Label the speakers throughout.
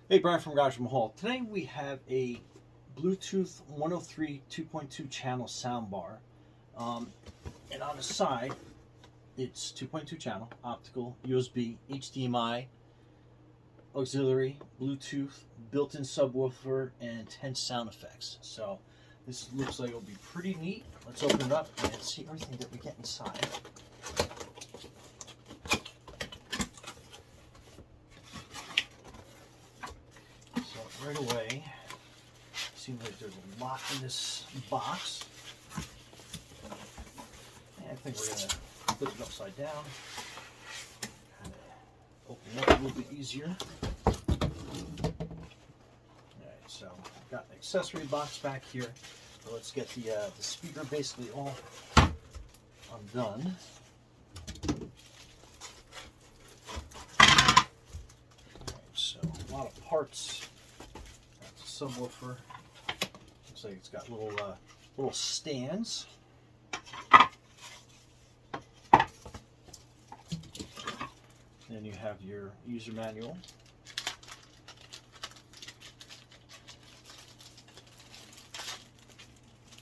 Speaker 1: Hey, Brian from Garage Mahal. Today we have a Bluetooth 103 2.2 channel soundbar. And on the side, it's 2.2 channel, optical, USB, HDMI, auxiliary, Bluetooth, built-in subwoofer, and 10 sound effects. So this looks like it'll be pretty neat. Let's open it up and see everything that we get inside. Right away, seems like there's a lot in this box. And I think we're going to put it upside down. Kind of open it up a little bit easier. Alright, so I've got an accessory box back here. So let's get the speaker basically all undone. Alright, so a lot of parts. Subwoofer. Looks like it's got little stands. Then you have your user manual.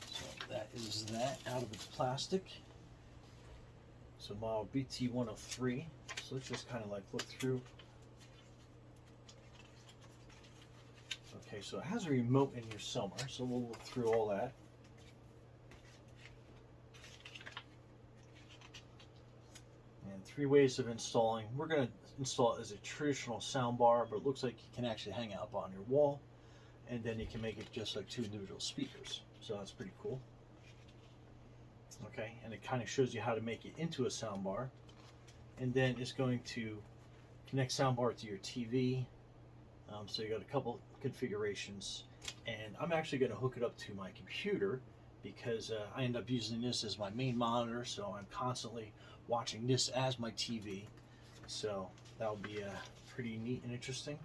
Speaker 1: So that is that out of its plastic. So model BT103. So let's just kind of like look through. Okay, so it has a remote in here somewhere, so we'll look through all that. And 3 ways of installing. We're going to install it as a traditional soundbar, but it looks like you can actually hang it up on your wall, and then you can make it just like 2 individual speakers. So that's pretty cool. Okay, and it kind of shows you how to make it into a soundbar. And then it's going to connect soundbar to your TV. So you got a couple configurations, and I'm actually going to hook it up to my computer because I end up using this as my main monitor, so I'm constantly watching this as my TV. So that'll be pretty neat and interesting.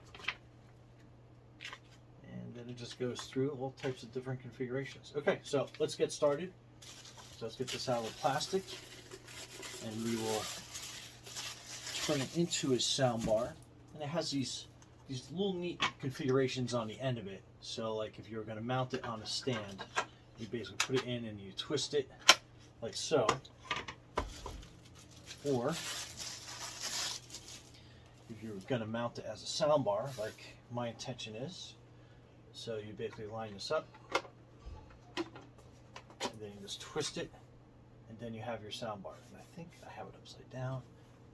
Speaker 1: And then it just goes through all types of different configurations. Okay, so let's get started. So let's get this out of the plastic, and we will turn it into a soundbar. And it has these little neat configurations on the end of it. So like if you're going to mount it on a stand, you basically put it in and you twist it like so. Or if you're going to mount it as a soundbar, like my intention is, so you basically line this up, and then you just twist it, and then you have your soundbar. And I think I have it upside down.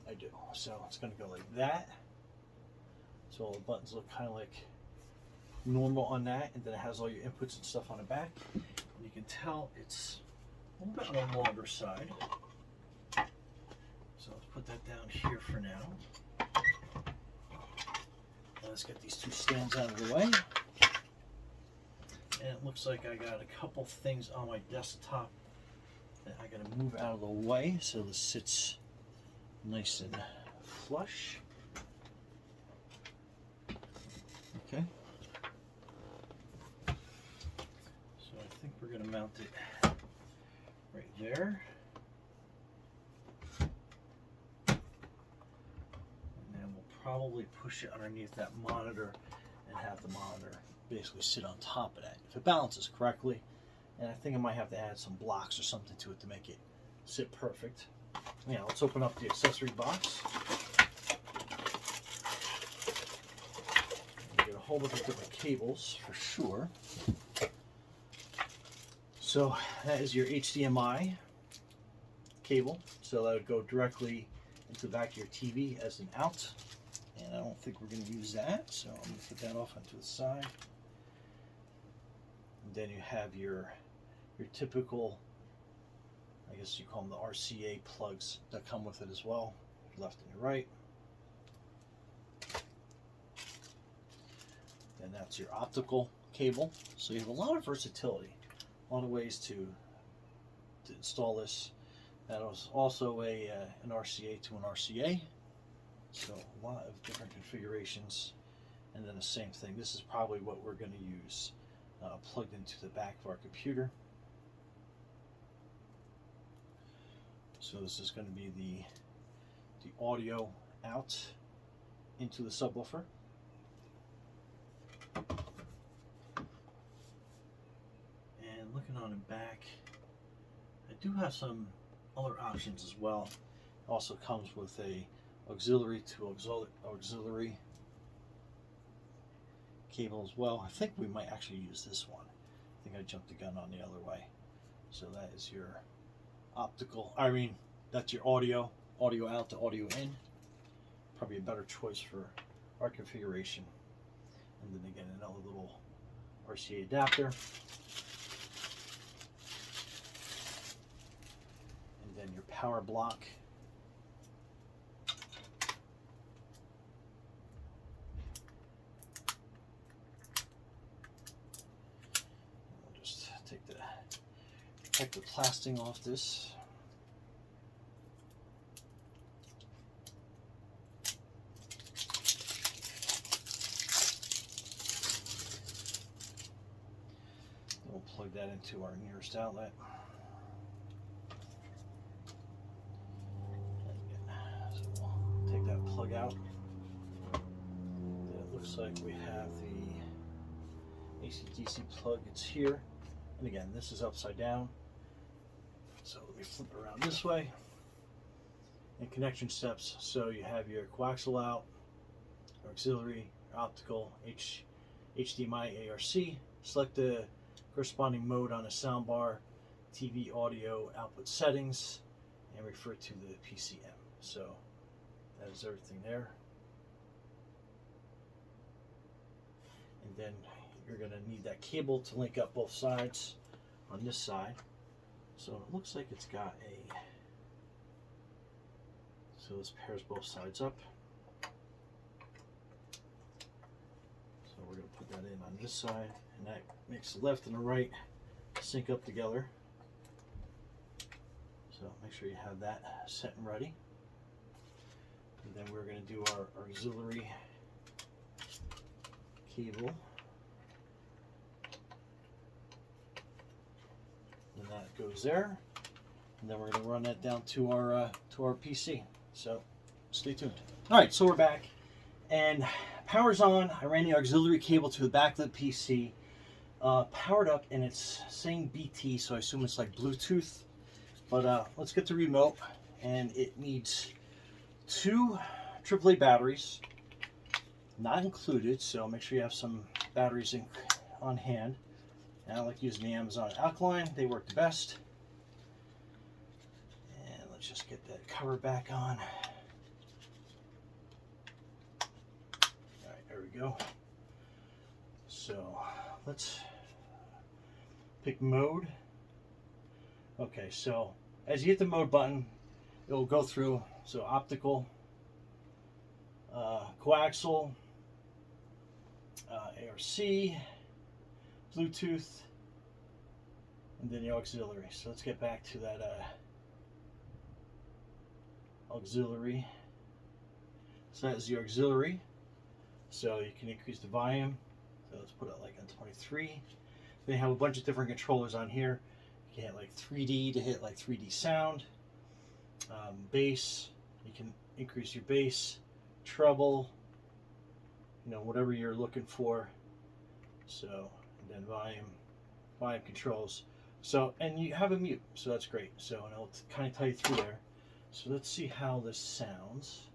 Speaker 1: I do. So it's going to go like that. So all the buttons look kind of like normal on that, and then it has all your inputs and stuff on the back. And you can tell it's a little bit on the longer side. So let's put that down here for now. Let's get these 2 stands out of the way. And it looks like I got a couple things on my desktop that I gotta move out of the way so this sits nice and flush. Okay. So I think we're going to mount it right there. And then we'll probably push it underneath that monitor and have the monitor basically sit on top of that if it balances correctly. And I think I might have to add some blocks or something to it to make it sit perfect. Yeah, let's open up the accessory box. A whole bunch of different cables for sure. So that is your HDMI cable, so that would go directly into the back of your TV as an out, and I don't think we're going to use that, so I'm going to put that off onto the side. And then you have your typical, I guess you call them the RCA plugs that come with it as well, left and right. And that's your optical cable. So you have a lot of versatility, a lot of ways to install this. That was also an RCA to an RCA. So a lot of different configurations. And then the same thing. This is probably what we're going to use plugged into the back of our computer. So this is going to be the audio out into the subwoofer. looking on the back, I do have some other options as well. It also comes with a auxiliary to auxiliary cable as well. I think we might actually use this one. I think I jumped the gun on the other way. So that is your optical, I mean, that's your audio out to audio in. Probably a better choice for our configuration. And then again, another little RCA adapter. And then your power block. I'll just take the plastic off this. We'll plug that into our nearest outlet. So we'll take that plug out. Then it looks like we have the AC/DC plug. It's here. And again, this is upside down. So let me flip it around this way. And connection steps. So you have your coaxial out, auxiliary, optical, HDMI, ARC. Select the corresponding mode on a soundbar, TV audio output settings, and refer to the PCM. So that is everything there. And then you're going to need that cable to link up both sides on this side. So it looks like it's got a, so this pairs both sides up. So we're going to put that in on this side, and that makes the left and the right sync up together. So make sure you have that set and ready. And then we're going to do our auxiliary cable. And that goes there. And then we're going to run that down to our PC. So stay tuned. All right, so we're back, and power's on. I ran the auxiliary cable to the back of the PC. Powered up, and it's saying BT, so I assume it's like Bluetooth. But let's get the remote, and it needs 2 AAA batteries, not included, so make sure you have some batteries on hand. And I like using the Amazon Alkaline, they work the best. And let's just get that cover back on. Alright, there we go. So let's pick mode. Okay, so as you hit the mode button, it will go through, so optical, coaxial, ARC, Bluetooth, and then the auxiliary. So let's get back to that auxiliary. So that is the auxiliary. So you can increase the volume. So let's put it like on 23. They have a bunch of different controllers on here. You can hit like 3D to hit like 3D sound. Bass, you can increase your bass, treble, you know, whatever you're looking for. So, and then volume controls. So, and you have a mute, so that's great. So, and I'll kind of tell you through there. So let's see how this sounds.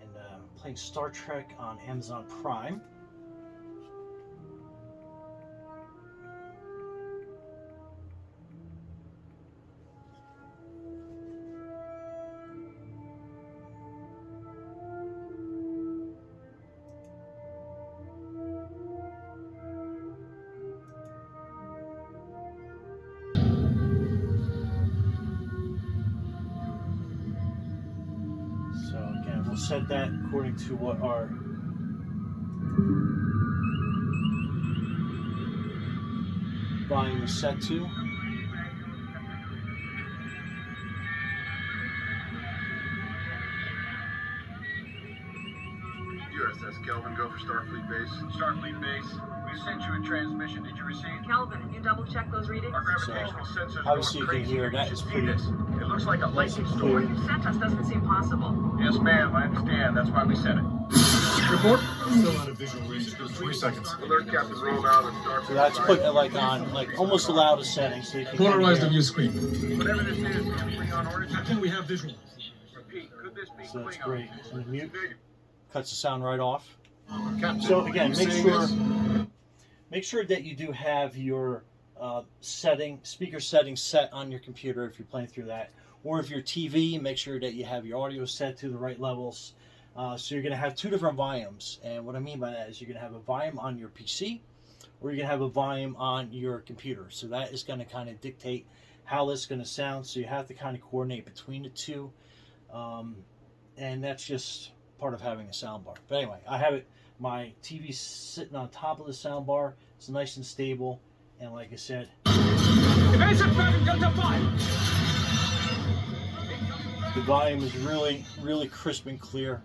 Speaker 1: And playing Star Trek on Amazon Prime. We'll set that according to what our volume is set to.
Speaker 2: USS Kelvin, go for Starfleet Base. Starfleet Base, we sent you a transmission. Did you receive?
Speaker 3: Kelvin, have you double-checked those readings?
Speaker 2: Our gravitational sensors
Speaker 1: obviously
Speaker 2: are
Speaker 1: you can
Speaker 2: crazy.
Speaker 1: hear that is pretty.
Speaker 2: It looks like a lightning storm.
Speaker 3: What you sent us doesn't seem possible.
Speaker 2: Yes, ma'am, I understand. That's why we sent it.
Speaker 4: Report. Still out of visual range. 3 seconds.
Speaker 2: Alert Captain rolled out of Starfleet.
Speaker 1: So that's putting it like on, like almost the loudest setting, so you can
Speaker 4: Polarized the
Speaker 1: kinda
Speaker 4: view screen.
Speaker 2: Whatever this is, Klingon origin.
Speaker 4: Captain, we have visual.
Speaker 2: Repeat, could this be
Speaker 1: so that's
Speaker 2: Klingon?
Speaker 1: great. And the mute cuts the sound right off.
Speaker 4: Captain.
Speaker 1: So again,
Speaker 4: you
Speaker 1: make
Speaker 4: saying
Speaker 1: sure
Speaker 4: this?
Speaker 1: that you do have your speaker settings set on your computer if you're playing through that, or if you're TV, make sure that you have your audio set to the right levels. So you're going to have 2 different volumes, and what I mean by that is you're going to have a volume on your PC, or you're going to have a volume on your computer. So that is going to kind of dictate how it's going to sound. So you have to kind of coordinate between the two, and that's just part of having a soundbar. But anyway, I have it. My TV's sitting on top of the soundbar. It's nice and stable, and like I said,
Speaker 4: Evasive driving Delta 5.
Speaker 1: the volume is really, really crisp and clear.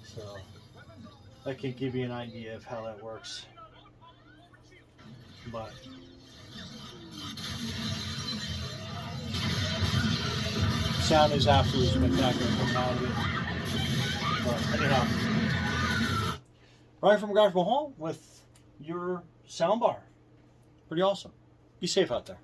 Speaker 1: So that can give you an idea of how that works. But sound is absolutely spectacular coming out of it. But anyhow, Ryan from Garfield Hall with your soundbar. Pretty awesome. Be safe out there.